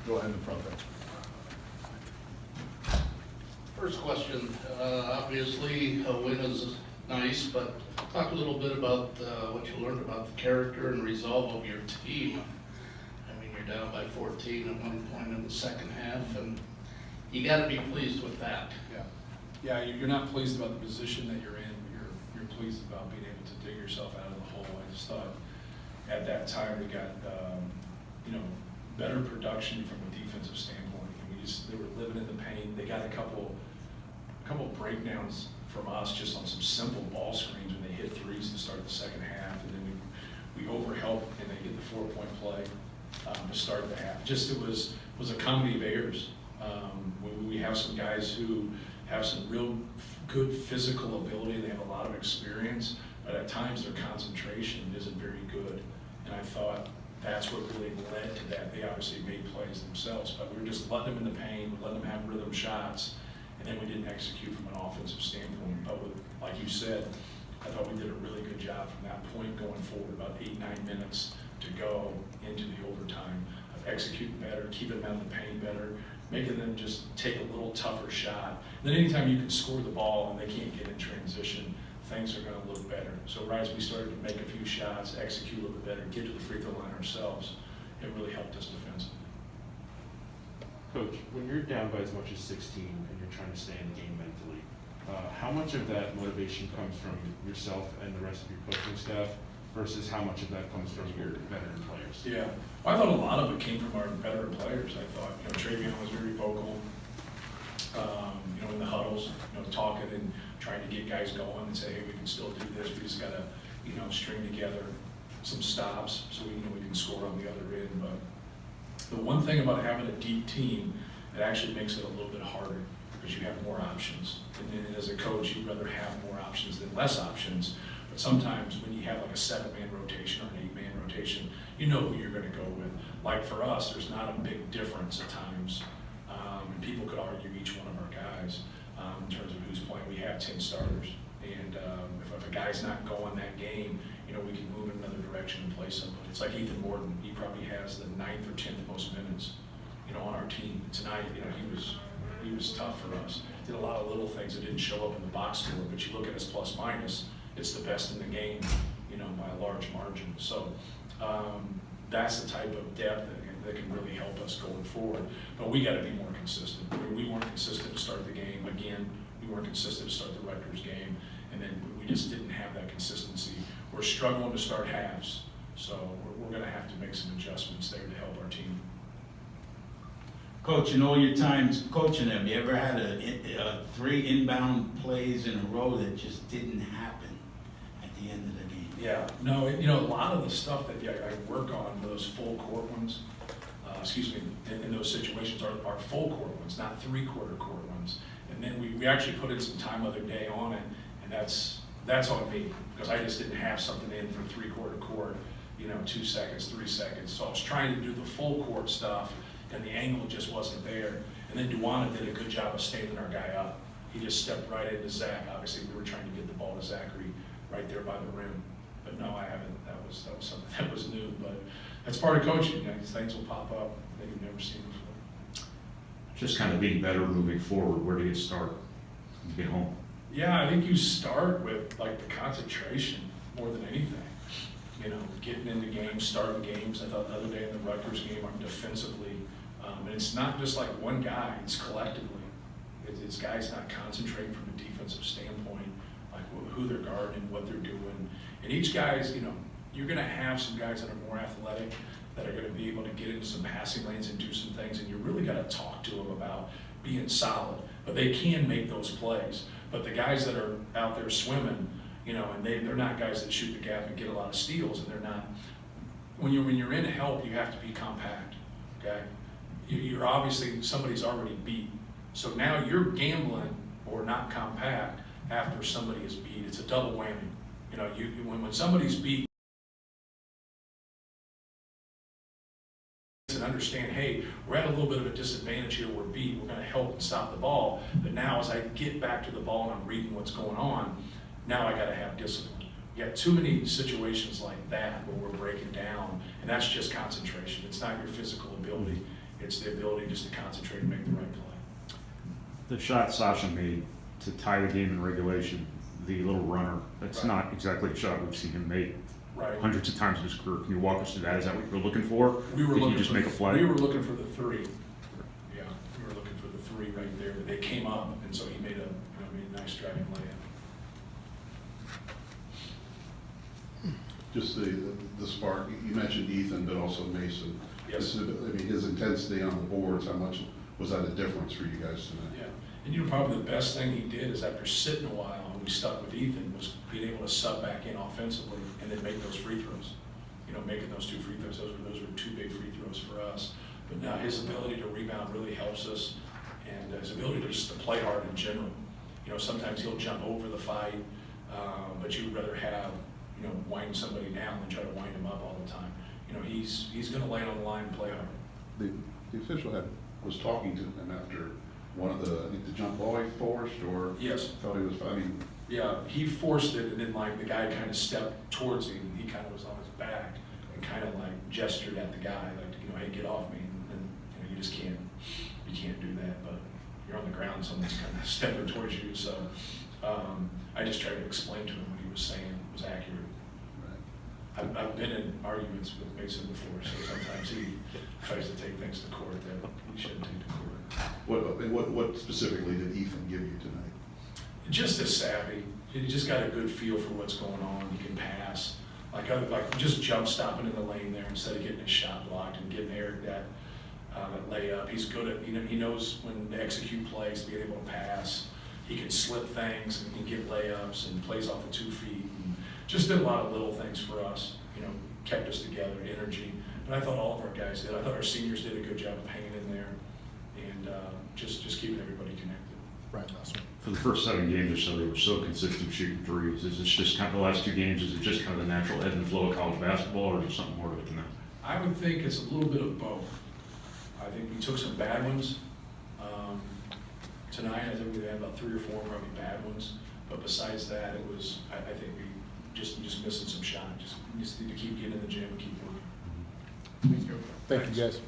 Go ahead in front there. First question, obviously a win is nice, but talk a little bit about what you learned about the character and resolve of your team. I mean, you're down by 14 at one point in the second half, and you got to be pleased with that. Yeah, you're not pleased about the position that you're in. You're pleased about being able to dig yourself out of the hole. I just thought at that time we got better production from a defensive standpoint. And they were living in the paint. They got a couple breakdowns from us just on some simple ball screens when they hit threes to start the second half, and then we overhelp and they get the 4-point play to start the half. Just it was a comedy of errors. We have some guys who have some real good physical ability. They have a lot of experience, but at times their concentration isn't very good. And I thought that's what really led to that. They obviously made plays themselves, but we were just letting them in the paint, we let them have rhythm shots, and then we didn't execute from an offensive standpoint. But like you said, I thought we did a really good job from that point going forward, about 8-9 minutes to go into the overtime of executing better, keeping them out of the paint better, making them just take a little tougher shot. And then anytime you can score the ball and they can't get in transition, things are going to look better. So right as we started to make a few shots, execute a little bit better, get to the free throw line ourselves, it really helped us defensively. Coach, when you're down by as much as 16 and you're trying to stay in the game mentally, how much of that motivation comes from yourself and the rest of your coaching staff versus how much of that comes from your veteran players? Yeah, well, I thought a lot of it came from our veteran players. I thought, Travion was very vocal, in the huddles, talking and trying to get guys going and say, hey, we can still do this. We just got to, string together some stops so we can score on the other end. But the one thing about having a deep team, it actually makes it a little bit harder because you have more options. And as a coach, you'd rather have more options than less options. But sometimes when you have like a 7-man rotation or an 8-man rotation, you know who you're going to go with. Like for us, there's not a big difference at times. And people could argue each one of our guys in terms of who's playing. We have 10 starters. And if a guy's not going that game, we can move in another direction and play somebody. It's like Ethan Morton. He probably has the 9th or 10th most minutes, on our team. Tonight, he was tough for us. Did a lot of little things that didn't show up in the box score, but you look at his plus minus, it's the best in the game, by a large margin. So that's the type of depth that can really help us going forward. But we got to be more consistent. We weren't consistent to start the game. Again, we weren't consistent to start the Rutgers game, and then we just didn't have that consistency. We're struggling to start halves, so we're going to have to make some adjustments there to help our team. Coach, in all your times coaching them, you ever had 3 inbound plays in a row that just didn't happen at the end of the game? Yeah, no, a lot of the stuff that I work on, those full court ones, in those situations are full court ones, not 3-quarter court ones. And then we actually put in some time other day on it, and that's on me, because I just didn't have something in for 3-quarter court, 2 seconds, 3 seconds. So I was trying to do the full court stuff, and the angle just wasn't there. And then Duana did a good job of standing our guy up. He just stepped right into Zach. Obviously, we were trying to get the ball to Zachary right there by the rim. But no, I haven't. That was something that was new. But that's part of coaching. These things will pop up that you've never seen before. Just kind of being better moving forward. Where do you start to get home? Yeah, I think you start with like the concentration more than anything. Getting into games, starting games. I thought the other day in the Rutgers game, defensively, and it's not just like one guy, it's collectively. It's guys not concentrating from a defensive standpoint, like who they're guarding, what they're doing. And each guy's, you're going to have some guys that are more athletic, that are going to be able to get into some passing lanes and do some things, and you really got to talk to them about being solid. But they can make those plays. But the guys that are out there swimming, and they're not guys that shoot the gap and get a lot of steals, and they're not. When you're in help, you have to be compact, okay? You're obviously, somebody's already beat. So now you're gambling or not compact after somebody is beat. It's a double whammy. When somebody's beat, and understand, hey, we're at a little bit of a disadvantage here, we're beat, we're going to help and stop the ball. But now as I get back to the ball and I'm reading what's going on, now I got to have discipline. You got too many situations like that where we're breaking down, and that's just concentration. It's not your physical ability. It's the ability just to concentrate and make the right play. The shot Sasha made to tie the game in regulation, the little runner, that's Right. not exactly a shot we've seen him make Right. hundreds of times in his career. Can you walk us through that? Is that what you were looking for? We were Did looking you just for make a play? We were looking for the three. Yeah, we were looking for the three right there, but they came up, and so he made a nice driving layup. Just the spark, you mentioned Ethan, but also Mason. Yes. I mean, his intensity on the boards, how much was that a difference for you guys tonight? Yeah, and probably the best thing he did is after sitting a while, and we stuck with Ethan, was being able to sub back in offensively and then make those free throws. Making those 2 free throws, those were 2 big free throws for us. But now his ability to rebound really helps us, and his ability to just to play hard in general. Sometimes he'll jump over the fight, but you'd rather have, wind somebody down than try to wind him up all the time. He's going to lay it on the line and play hard. The official was talking to him after one of the, I think the jump ball he forced, or Yes. thought he was, I mean, Yeah, he forced it, and then the guy kind of stepped towards him, and he kind of was on his back and kind of gestured at the guy, hey, get off me. And you just can't do that, but you're on the ground, someone's kind of stepping towards you. So I just tried to explain to him what he was saying was accurate. I've been in arguments with Mason before, so sometimes he tries to take things to court that he shouldn't take to court. what specifically did Ethan give you tonight? Just as savvy. He just got a good feel for what's going on. He can pass. Just jump stopping in the lane there instead of getting his shot blocked and giving Eric that layup. He's good at, he knows when to execute plays, being able to pass. He can slip things and get layups and plays off of 2 feet. And just did a lot of little things for us, kept us together, energy. But I thought all of our guys did. I thought our seniors did a good job of hanging in there and just keeping everybody connected. Right, last one. For the first 7 games or so, they were so consistent shooting threes. Is this just kind of the last 2 games, is it just kind of the natural ebb and flow of college basketball, or is there something more to it than that? I would think it's a little bit of both. I think we took some bad ones tonight. I think we had about 3 or 4 probably bad ones. But besides that, it was, I think we just missing some shots. Just need to keep getting in the gym and keep working. Thank you, guys.